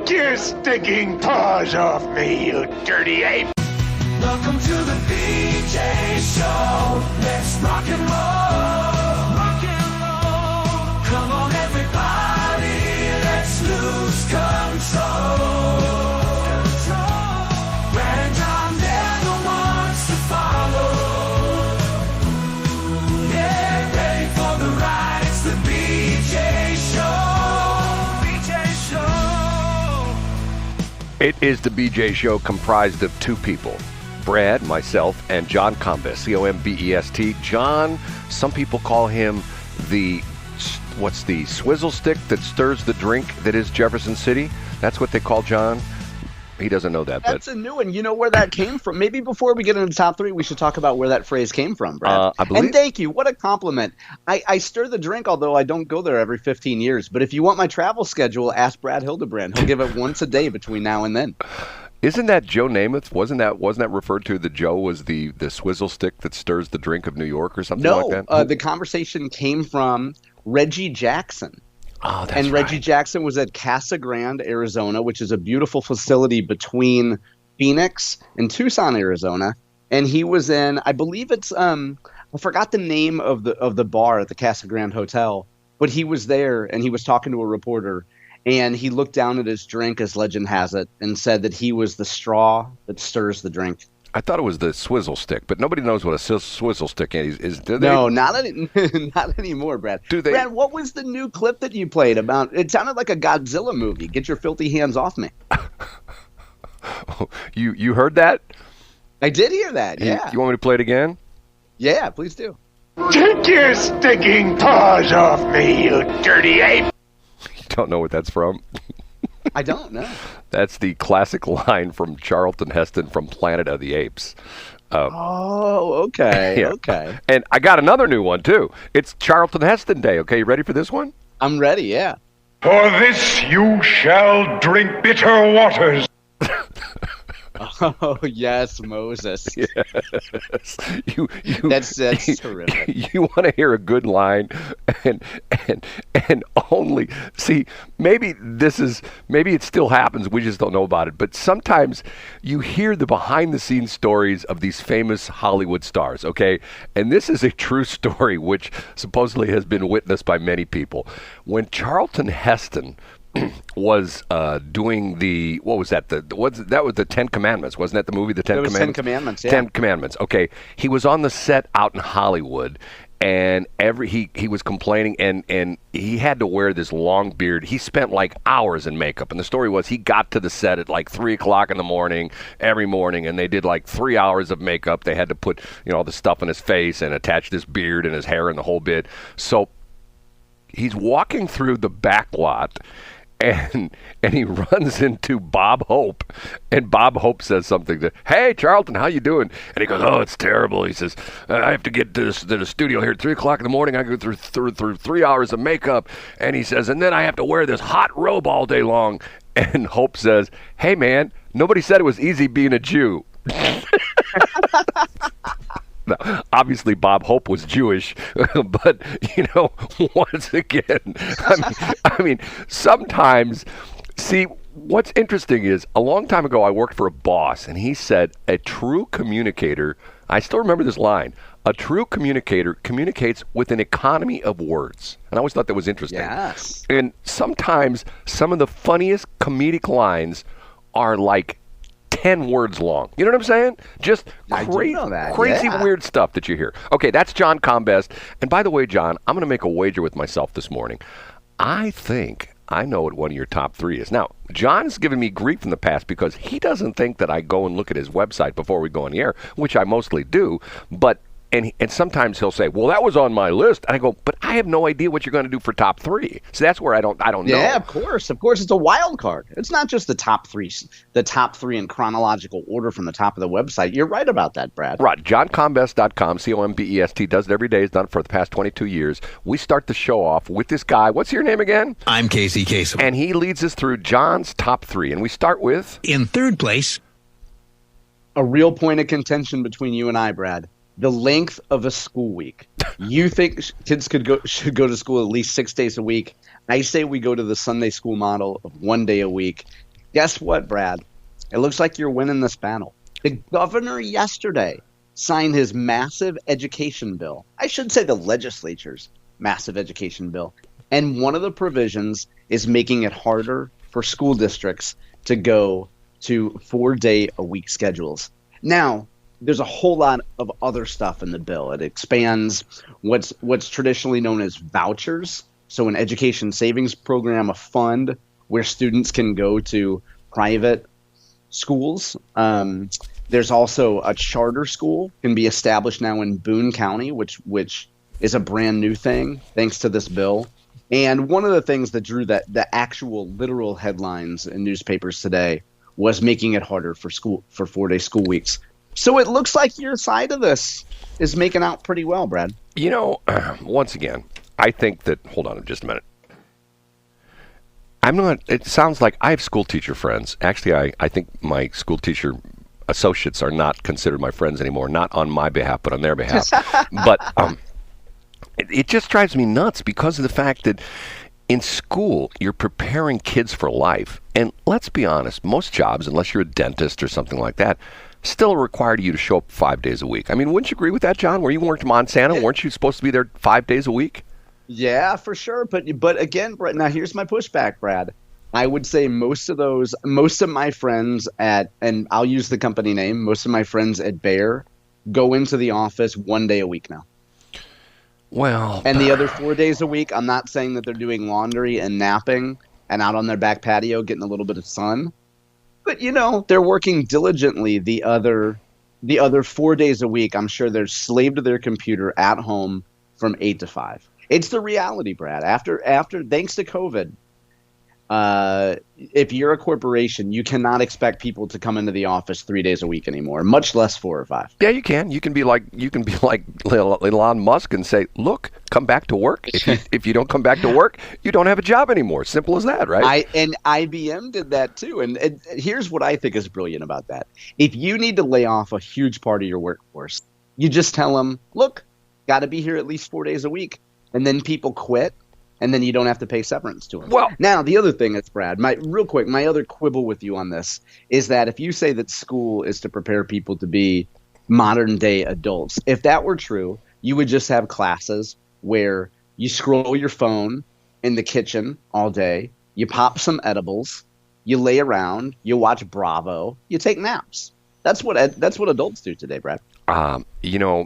Take your stinking paws off me, you dirty ape! Welcome to the BJ Show. Let's rock and roll. Rock and roll. Come on, everybody. Let's lose control. Brad and John, they're the ones to follow. Yeah, ready for the ride. It's the BJ Show. BJ Show. It is the BJ Show, comprised of two people. Brad, myself, and John Combest, C-O-M-B-E-S-T. John, some people call him the swizzle stick that stirs the drink that is Jefferson City? That's what they call John? He doesn't know that. That's a new one. You know where that came from? Maybe before we get into the top three, we should talk about where that phrase came from, Brad. I believe. And thank you. What a compliment. I stir the drink, although I don't go there every 15 years. But if you want my travel schedule, ask Brad Hildebrand. He'll give it once a day between now and then. Isn't that Joe Namath? Wasn't that referred to that Joe was the swizzle stick that stirs the drink of New York or something like that? No, the conversation came from Reggie Jackson. Oh, that's and right. Reggie Jackson was at Casa Grande, Arizona, which is a beautiful facility between Phoenix and Tucson, Arizona. And he was in, I believe it's, I forgot the name of the bar at the Casa Grande Hotel, but he was there and he was talking to a reporter. And he looked down at his drink, as legend has it, and said that he was the straw that stirs the drink. I thought it was the swizzle stick, but nobody knows what a swizzle stick is. Do they? No, not anymore, Brad. Do they? Brad, what was the new clip that you played about? It sounded like a Godzilla movie. Get your filthy hands off me. You heard that? I did hear that, yeah. You want me to play it again? Yeah, please do. Take your stinking paws off me, you dirty ape! Don't know what that's from. I don't know. That's the classic line from Charlton Heston from Planet of the Apes. Okay, Yeah. okay. And I got another new one, too. It's Charlton Heston Day. Okay, you ready for this one? I'm ready, yeah. For this you shall drink bitter waters. Oh, yes, Moses. Yes. That's terrific. You want to hear a good line, and only see. Maybe it still happens. We just don't know about it. But sometimes you hear the behind-the-scenes stories of these famous Hollywood stars. Okay, and this is a true story, which supposedly has been witnessed by many people. When Charlton Heston was doing what was that? That was the Ten Commandments, wasn't that the movie? The Ten Commandments. 10 Commandments, yeah. 10 Commandments. Okay, he was on the set out in Hollywood, and he was complaining, and he had to wear this long beard. He spent like hours in makeup, and the story was he got to the set at like 3:00 in the morning every morning, and they did like 3 hours of makeup. They had to put all the stuff in his face and attach this beard and his hair and the whole bit. So he's walking through the back lot. And he runs into Bob Hope, and Bob Hope says something to, "Hey, Charlton, how you doing?" And he goes, "Oh, it's terrible." He says, "I have to get to the studio here at 3:00 in the morning. I go through 3 hours of makeup." And he says, "And then I have to wear this hot robe all day long." And Hope says, "Hey, man, nobody said it was easy being a Jew." Now, obviously, Bob Hope was Jewish, but, once again, I mean, sometimes, see, what's interesting is, a long time ago, I worked for a boss, and he said, a true communicator, I still remember this line, a true communicator communicates with an economy of words. And I always thought that was interesting. Yes. And sometimes, some of the funniest comedic lines are like 10 words long. You know what I'm saying? Just crazy, yeah. Weird stuff that you hear. Okay, that's John Combest. And by the way, John, I'm going to make a wager with myself this morning. I think I know what one of your top three is. Now, John's given me grief in the past because he doesn't think that I go and look at his website before we go on the air, which I mostly do. But And sometimes he'll say, "Well, that was on my list," and I go, "But I have no idea what you're going to do for top three." So that's where I don't know. Yeah, of course, it's a wild card. It's not just the top three in chronological order from the top of the website. You're right about that, Brad. Right, JohnCombest.com, Combest, does it every day. He's done it for the past 22 years. We start the show off with this guy. What's your name again? I'm Casey Kasem. And he leads us through John's top three, and we start with in third place, a real point of contention between you and I, Brad. The length of a school week. You think kids should go to school at least 6 days a week. I say we go to the Sunday school model of 1 day a week. Guess what, Brad? It looks like you're winning this battle. The governor yesterday signed his massive education bill. I should say the legislature's massive education bill. And one of the provisions is making it harder for school districts to go to 4-day-a-week schedules. Now, there's a whole lot of other stuff in the bill. It expands what's traditionally known as vouchers. So an education savings program, a fund where students can go to private schools. There's also a charter school can be established now in Boone County, which is a brand new thing thanks to this bill. And one of the things that drew the actual literal headlines in newspapers today was making it harder for 4-day school weeks. So it looks like your side of this is making out pretty well, Brad. You know, once again, I think that, hold on just a minute. It sounds like I have school teacher friends. Actually, I think my school teacher associates are not considered my friends anymore, not on my behalf, but on their behalf. But it just drives me nuts because of the fact that in school, you're preparing kids for life. And let's be honest, most jobs, unless you're a dentist or something like that, still required you to show up 5 days a week. I mean, wouldn't you agree with that, John? Where you worked in Montana, weren't you supposed to be there 5 days a week? Yeah, for sure. But again, Brad, now here's my pushback, Brad. I would say most of my friends and I'll use the company name, most of my friends at Bayer go into the office 1 day a week now. Well, and the other 4 days a week, I'm not saying that they're doing laundry and napping and out on their back patio getting a little bit of sun. But, they're working diligently the other 4 days a week. I'm sure they're slave to their computer at home from 8 to 5. It's the reality, Brad. After thanks to COVID, if you're a corporation, you cannot expect people to come into the office 3 days a week anymore, much less 4 or 5. Yeah, you can. You can be like Elon Musk and say, "Look, come back to work. If you don't come back to work, you don't have a job anymore." Simple as that, right? And IBM did that too. And here's what I think is brilliant about that: if you need to lay off a huge part of your workforce, you just tell them, "Look, got to be here at least 4 days a week," and then people quit. And then you don't have to pay severance to them. Well, now the other thing is, Brad, my other quibble with you on this is that if you say that school is to prepare people to be modern day adults, if that were true, you would just have classes where you scroll your phone in the kitchen all day, you pop some edibles, you lay around, you watch Bravo, you take naps. That's what adults do today, Brad.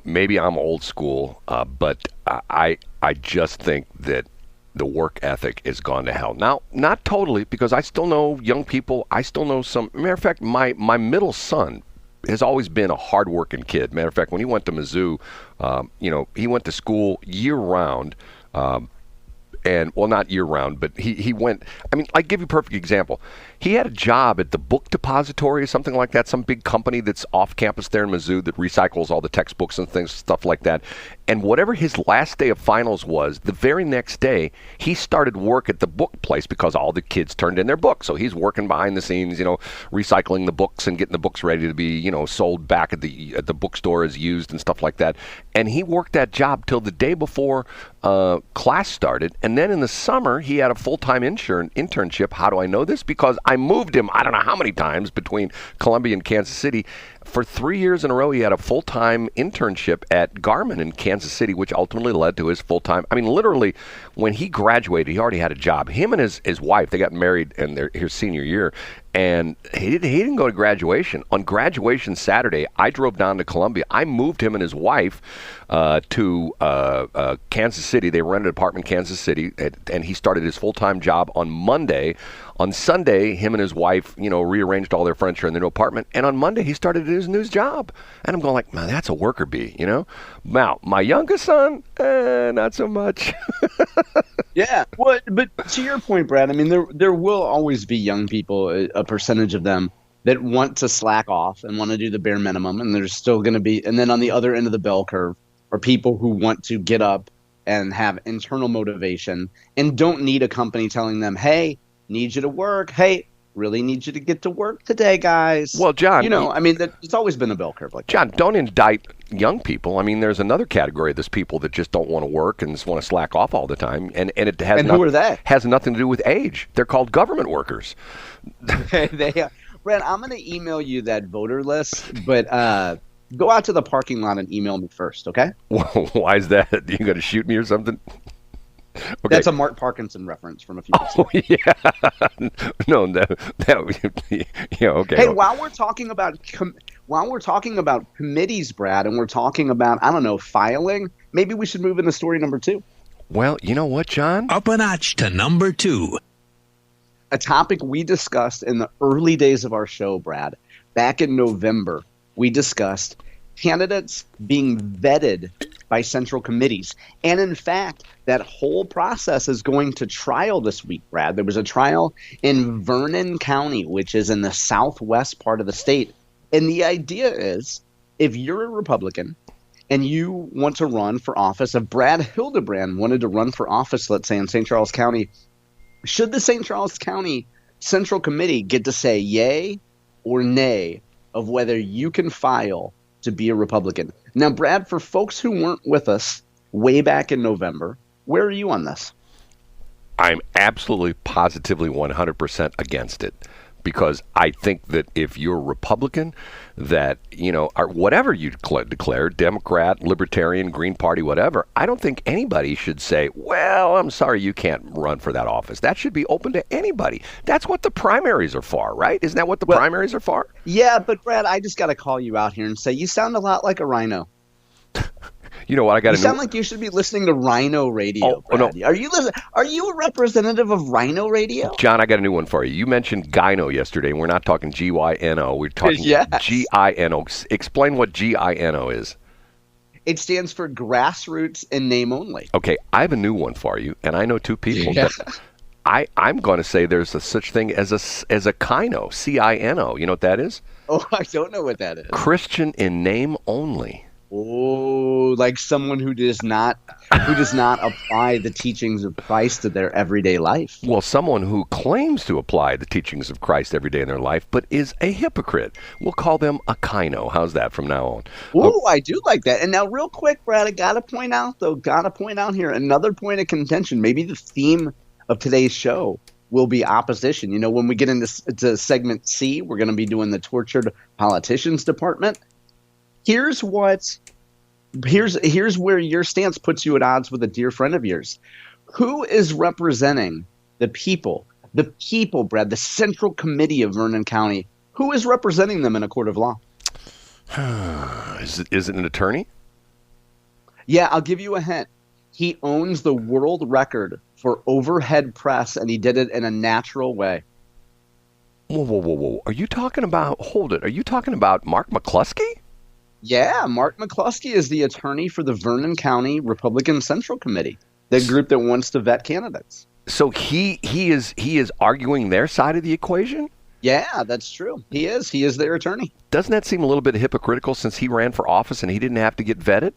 Maybe I'm old school, but I just think that the work ethic is gone to hell. Now, not totally, because I still know young people. I still know some. Matter of fact, my middle son has always been a hardworking kid. Matter of fact, when he went to Mizzou, he went to school year round. And not year round, but he went. I mean, I give you a perfect example. He had a job at the book depository or something like that, some big company that's off campus there in Mizzou that recycles all the textbooks and things, stuff like that. And whatever his last day of finals was, the very next day, he started work at the book place because all the kids turned in their books. So he's working behind the scenes, recycling the books and getting the books ready to be, sold back at the bookstore as used and stuff like that. And he worked that job till the day before class started. And then in the summer, he had a full-time internship. How do I know this? Because I moved him, I don't know how many times, between Columbia and Kansas City. For 3 years in a row, he had a full-time internship at Garmin in Kansas City, which ultimately led to his full-time. I mean, literally, when he graduated, he already had a job. Him and his wife, they got married in his senior year, and he didn't go to graduation. On graduation Saturday, I drove down to Columbia. I moved him and his wife to Kansas City. They rented an apartment in Kansas City, and he started his full-time job on Monday. On Sunday, him and his wife, rearranged all their furniture in their new apartment. And on Monday, he started his new job. And I'm going like, man, that's a worker bee, Now, my youngest son, not so much. Yeah, well, but to your point, Brad, I mean, there will always be young people, a percentage of them, that want to slack off and want to do the bare minimum. And there's still going to be, and then on the other end of the bell curve are people who want to get up and have internal motivation and don't need a company telling them, hey, need you to work. Hey, Really need you to get to work today, guys. Well, John, it's always been a bell curve like that. John, don't indict young people. I mean, there's another category of this people that just don't want to work and just want to slack off all the time, and it has who are they? Has nothing to do with age. They're called government workers. They are. Brent, I'm going to email you that voter list, but go out to the parking lot and email me first, okay? Why is that? You going to shoot me or something? Okay. That's a Mark Parkinson reference from a few years ago. Yeah. No, yeah, okay. Hey, while we're talking about committees, Brad, and we're talking about, I don't know, filing, maybe we should move into story number 2. Well, you know what, John? Up a notch to number 2. A topic we discussed in the early days of our show, Brad. Back in November, we discussed candidates being vetted by central committees. And in fact, that whole process is going to trial this week, Brad. There was a trial in Vernon County, which is in the southwest part of the state. And the idea is, if you're a Republican and you want to run for office, if Brad Hildebrand wanted to run for office, let's say in St. Charles County, should the St. Charles County Central Committee get to say yay or nay of whether you can file to be a Republican? Now, Brad, for folks who weren't with us way back in November, where are you on this? I'm absolutely, positively 100% against it. Because I think that if you're a Republican, that, or whatever you declare, Democrat, Libertarian, Green Party, whatever, I don't think anybody should say, well, I'm sorry, you can't run for that office. That should be open to anybody. That's what the primaries are for, right? Isn't that what the primaries are for? Yeah, but Brad, I just got to call you out here and say you sound a lot like a rhino. You know what? I got to. You sound like you should be listening to Rhino Radio. Oh, no. Are you a representative of Rhino Radio? John, I got a new one for you. You mentioned Gyno yesterday, and we're not talking Gyno. We're talking Gino. Explain what Gino is. It stands for grassroots in name only. Okay, I have a new one for you, and I know 2 people. Yeah. I'm going to say there's a such thing as a Kino, Cino. You know what that is? Oh, I don't know what that is. Christian in name only. Oh, like someone who does not apply the teachings of Christ to their everyday life. Well, someone who claims to apply the teachings of Christ every day in their life, but is a hypocrite. We'll call them a Kino. How's that from now on? Oh, I do like that. And now, real quick, Brad, I got to point out here, another point of contention. Maybe the theme of today's show will be opposition. When we get into segment C, we're going to be doing the tortured politicians department. Here's where your stance puts you at odds with a dear friend of yours. Who is representing the people, Brad, the Central Committee of Vernon County? Who is representing them in a court of law? Is it an attorney? Yeah, I'll give you a hint. He owns the world record for overhead press, and he did it in a natural way. Whoa. Are you talking about Mark McCloskey? Yeah, Mark McCloskey is the attorney for the Vernon County Republican Central Committee, the group that wants to vet candidates. So he is arguing their side of the equation? Yeah, that's true. He is their attorney. Doesn't that seem a little bit hypocritical since he ran for office and he didn't have to get vetted?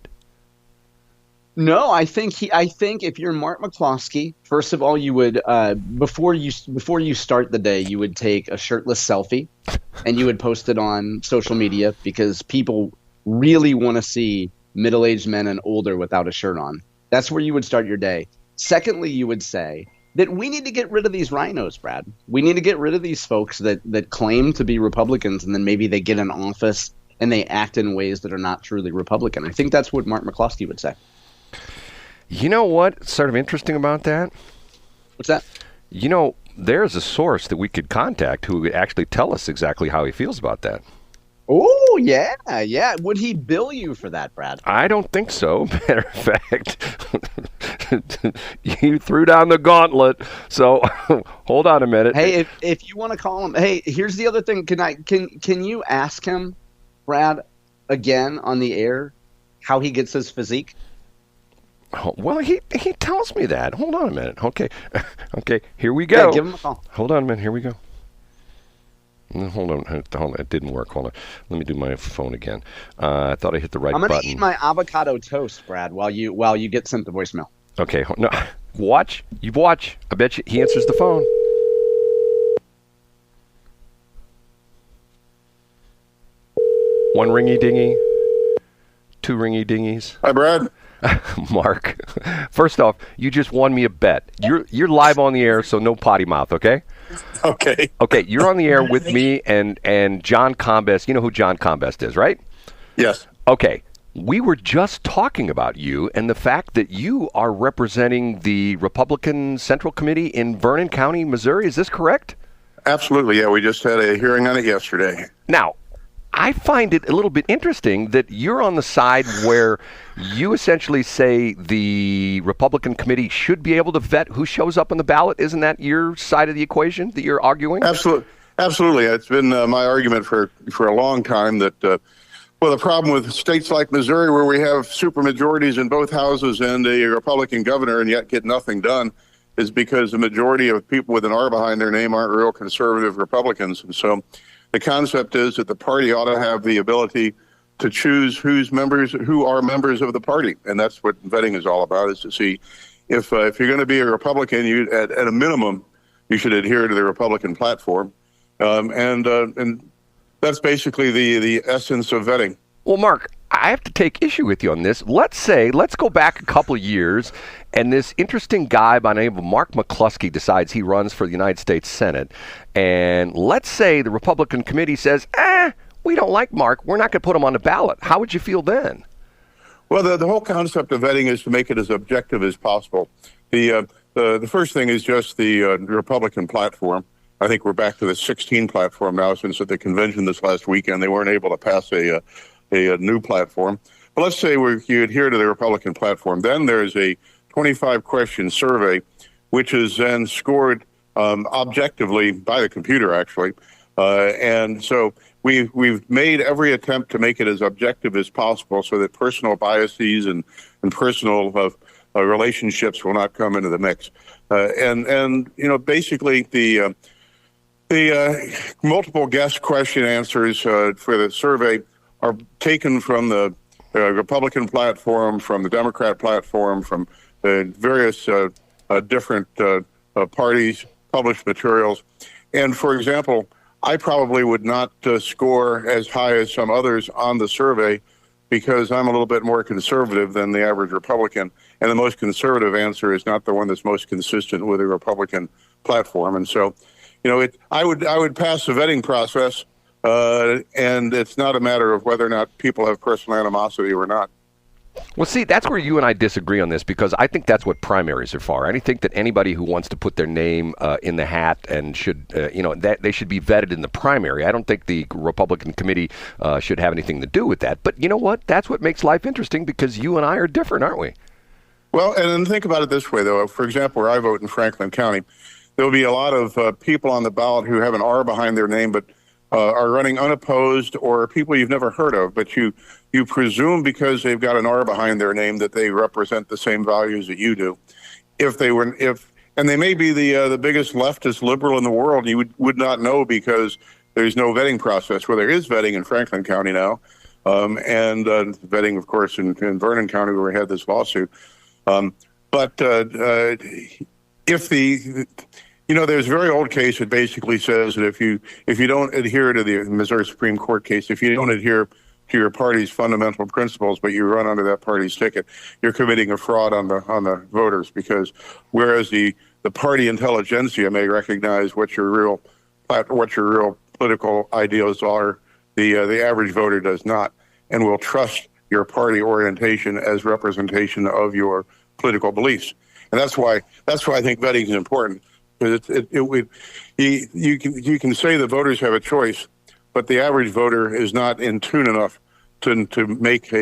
No, I think if you're Mark McCloskey, first of all, you would before you start the day, you would take a shirtless selfie and you would post it on social media because people really want to see middle-aged men and older without a shirt on. That's where you would start your day. Secondly, you would say that we need to get rid of these rhinos, Brad. We need to get rid of these folks that claim to be Republicans and then maybe they get in office and they act in ways that are not truly Republican. I think that's what Mark McCloskey would say. You know what's sort of interesting about that? What's that? There's a source that we could contact who would actually tell us exactly how he feels about that. Oh, yeah. Would he bill you for that, Brad? I don't think so. Matter of fact, you threw down the gauntlet. So hold on a minute. Hey, if you want to call him, hey, here's the other thing. Can you ask him, Brad, again on the air, how he gets his physique? Well, he tells me that. Hold on a minute. Okay, here we go. Yeah, give him a call. Hold on a minute. Here we go. Hold on. It didn't work. Hold on. Let me do my phone again. I thought I hit the right button. I'm going to eat my avocado toast, Brad, while you get sent the voicemail. Okay. No, watch. You watch. I bet you he answers the phone. One ringy dingy, two ringy dingies. Hi, Brad. Mark, first off, you just won me a bet. You're live on the air, so no potty mouth, okay? Okay. Okay, you're on the air with me and John Combest. You know who John Combest is, right? Yes. Okay. We were just talking about you and the fact that you are representing the Republican Central Committee in Vernon County, Missouri. Is this correct? Absolutely. Yeah, we just had a hearing on it yesterday. Now, I find it a little bit interesting that you're on the side where you essentially say the Republican committee should be able to vet who shows up on the ballot. Isn't that your side of the equation that you're arguing? Absolutely. It's been my argument for a long time that, the problem with states like Missouri, where we have supermajorities in both houses and a Republican governor and yet get nothing done, is because the majority of people with an R behind their name aren't real conservative Republicans. And so the concept is that the party ought to have the ability to choose who are members of the party. And that's what vetting is all about, is to see if you're going to be a Republican, you at a minimum, you should adhere to the Republican platform. And that's basically the essence of vetting. Well, Mark, I have to take issue with you on this. Let's go back a couple of years, and this interesting guy by the name of Mark McCloskey decides he runs for the United States Senate. And let's say the Republican committee says, we don't like Mark. We're not going to put him on the ballot. How would you feel then? Well, the whole concept of vetting is to make it as objective as possible. The first thing is just the Republican platform. I think we're back to the 16 platform now, since at the convention this last weekend they weren't able to pass a new platform. But let's say you adhere to the Republican platform. Then there's a 25-question survey, which is then scored objectively by the computer, actually. And so we've made every attempt to make it as objective as possible so that personal biases and personal relationships will not come into the mix. And basically the multiple guest question answers for the survey are taken from the Republican platform, from the Democrat platform, from the various different parties' published materials. And for example, I probably would not score as high as some others on the survey because I'm a little bit more conservative than the average Republican. And the most conservative answer is not the one that's most consistent with the Republican platform. And so, I would pass the vetting process, and it's not a matter of whether or not people have personal animosity or not. Well, see, that's where you and I disagree on this, because I think that's what primaries are for. I think that anybody who wants to put their name in the hat and should, that they should be vetted in the primary. I don't think the Republican committee should have anything to do with that. But you know what? That's what makes life interesting, because you and I are different, aren't we? Well, and then think about it this way, though. For example, where I vote in Franklin County, there'll be a lot of people on the ballot who have an R behind their name, but are running unopposed, or people you've never heard of, but you presume because they've got an R behind their name that they represent the same values that you do. And they may be the biggest leftist liberal in the world, you would not know because there's no vetting process. Well, there is vetting in Franklin County now, and vetting, of course, in Vernon County where we had this lawsuit. There's a very old case that basically says that if you don't adhere to the Missouri Supreme Court case, if you don't adhere to your party's fundamental principles, but you run under that party's ticket, you're committing a fraud on the voters. Because whereas the party intelligentsia may recognize what your real political ideals are, the average voter does not, and will trust your party orientation as representation of your political beliefs. And that's why I think vetting is important. You can say the voters have a choice, but the average voter is not in tune enough to make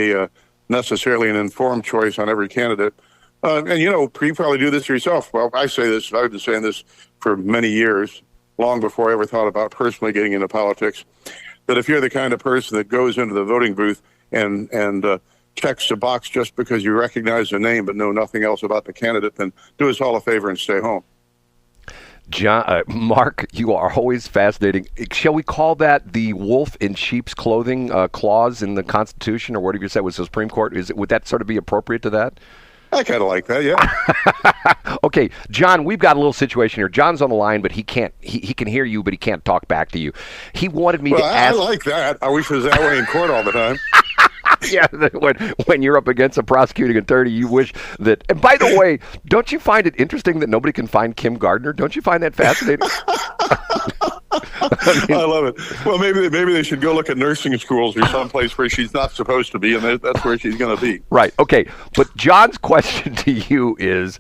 necessarily an informed choice on every candidate. And you probably do this yourself. Well, I say this. I've been saying this for many years, long before I ever thought about personally getting into politics. That if you're the kind of person that goes into the voting booth and checks the box just because you recognize the name but know nothing else about the candidate, then do us all a favor and stay home. John, Mark, you are always fascinating. Shall we call that the wolf in sheep's clothing clause in the Constitution, or whatever you said was the Supreme Court? Would that sort of be appropriate to that? I kind of like that, yeah. Okay, John, we've got a little situation here. John's on the line, but he can't. He can hear you, but he can't talk back to you. He wanted me to ask. I like that. I wish it was that way in court all the time. Yeah, when you're up against a prosecuting attorney, you wish that. And by the way, don't you find it interesting that nobody can find Kim Gardner? Don't you find that fascinating? I love it. Well, maybe they should go look at nursing schools or someplace where she's not supposed to be, and that's where she's going to be. Right. Okay. But John's question to you is,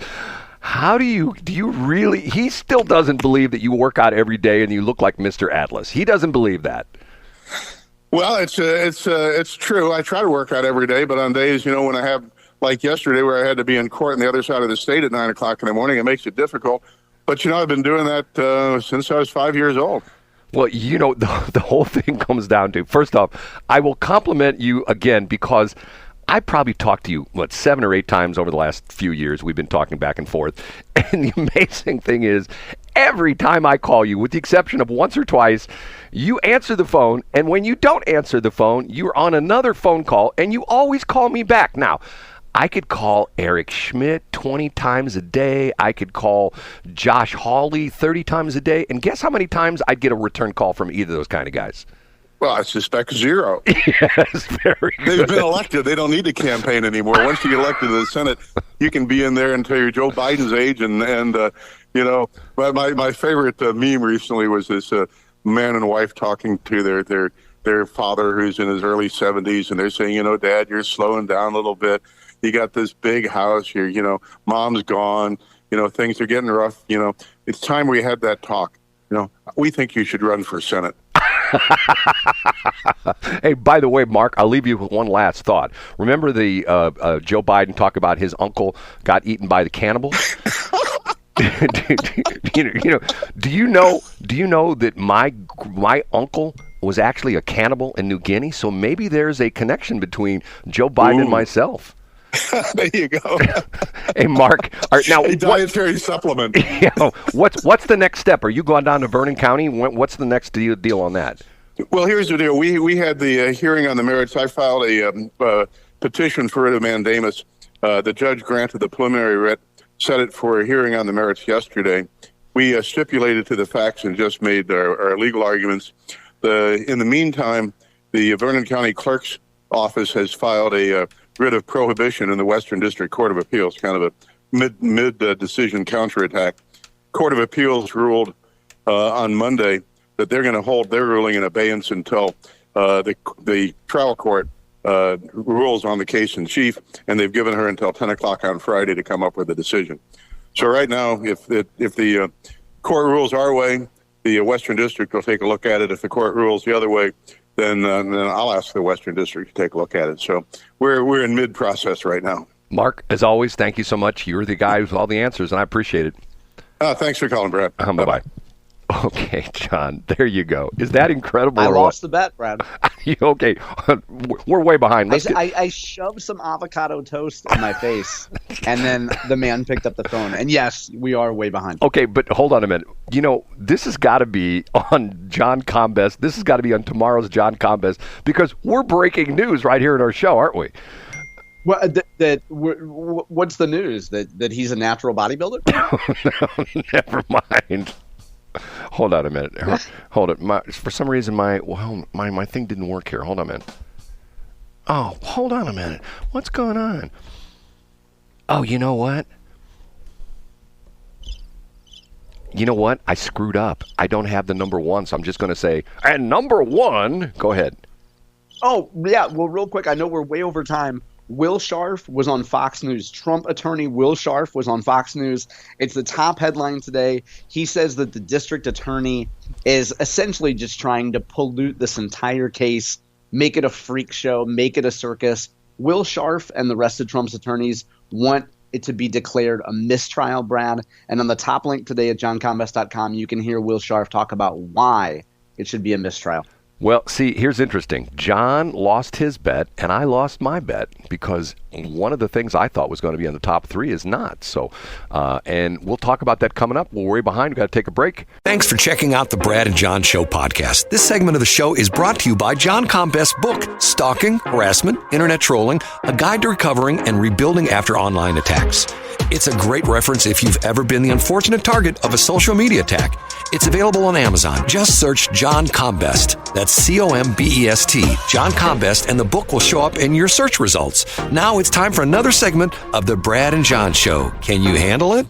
how do you really? He still doesn't believe that you work out every day and you look like Mr. Atlas. He doesn't believe that. Well, it's true. I try to work out every day, but on days, when I have, like yesterday, where I had to be in court on the other side of the state at 9 o'clock in the morning, it makes it difficult. But I've been doing that since I was 5 years old. Well, the whole thing comes down to, first off, I will compliment you again because I probably talked to you, 7 or 8 times over the last few years. We've been talking back and forth. And the amazing thing is, every time I call you, with the exception of once or twice, you answer the phone. And when you don't answer the phone, you're on another phone call, and you always call me back. Now, I could call Eric Schmidt 20 times a day. I could call Josh Hawley 30 times a day. And guess how many times I'd get a return call from either of those kind of guys? Well, I suspect 0. Yes, very good. They've been elected. They don't need to campaign anymore. Once you get elected to the Senate, you can be in there until you're Joe Biden's age. And my favorite meme recently was this man and wife talking to their father who's in his early 70s, and they're saying, Dad, you're slowing down a little bit. You got this big house here, mom's gone, things are getting rough, it's time we had that talk. We think you should run for Senate. Hey, by the way, Mark, I'll leave you with one last thought. Remember the Joe Biden talk about his uncle got eaten by the cannibals? Do you know that my uncle was actually a cannibal in New Guinea? So maybe there's a connection between Joe Biden and myself. There you go. Hey, Mark. Now, a dietary supplement. What's the next step? Are you going down to Vernon County? What's the next deal on that? Well, here's the deal. We had the hearing on the merits. I filed a petition for writ of mandamus. The judge granted the preliminary writ, set it for a hearing on the merits yesterday. We stipulated to the facts and just made our legal arguments. In the meantime, the Vernon County Clerk's office has filed a writ of prohibition in the Western District Court of Appeals, kind of a mid-decision counterattack. Court of Appeals ruled on Monday that they're going to hold their ruling in abeyance until the trial court rules on the case in chief, and they've given her until 10 o'clock on Friday to come up with a decision. So right now, if the court rules our way, the Western District will take a look at it. If the court rules the other way, then I'll ask the Western District to take a look at it. So we're in mid-process right now. Mark, as always, thank you so much. You're the guy with all the answers, and I appreciate it. Thanks for calling, Brad. Bye-bye. Okay, John, there you go. Is that incredible? I lost the bet, Brad. Okay, we're way behind. I shoved some avocado toast in my face, and then the man picked up the phone. And yes, we are way behind. Okay, but hold on a minute. This has got to be on John Combest. This has got to be on tomorrow's John Combest, because we're breaking news right here in our show, aren't we? Well, what's the news? That he's a natural bodybuilder? No, never mind. Hold on a minute. Hold it. For some reason, my thing didn't work here. Hold on a minute. Oh, hold on a minute. What's going on? Oh, you know what? I screwed up. I don't have the number 1, so I'm just going to say, and number 1. Go ahead. Oh, yeah. Well, real quick, I know we're way over time. Will Scharf was on Fox News. Trump attorney Will Scharf was on Fox News. It's the top headline today. He says that the district attorney is essentially just trying to pollute this entire case, make it a freak show, make it a circus. Will Scharf and the rest of Trump's attorneys want it to be declared a mistrial, Brad. And on the top link today at johncombest.com, you can hear Will Scharf talk about why it should be a mistrial. Well, see, here's interesting. John lost his bet, and I lost my bet because one of the things I thought was going to be in the top 3 is not. So, and we'll talk about that coming up. We'll worry behind. We've got to take a break. Thanks for checking out the Brad and John Show podcast. This segment of the show is brought to you by John Combest's book, Stalking, Harassment, Internet Trolling, A Guide to Recovering and Rebuilding After Online Attacks. It's a great reference if you've ever been the unfortunate target of a social media attack. It's available on Amazon. Just search John Combest. That's Combest, John Combest, and the book will show up in your search results. Now it's time for another segment of the Brad and John Show. Can you handle it?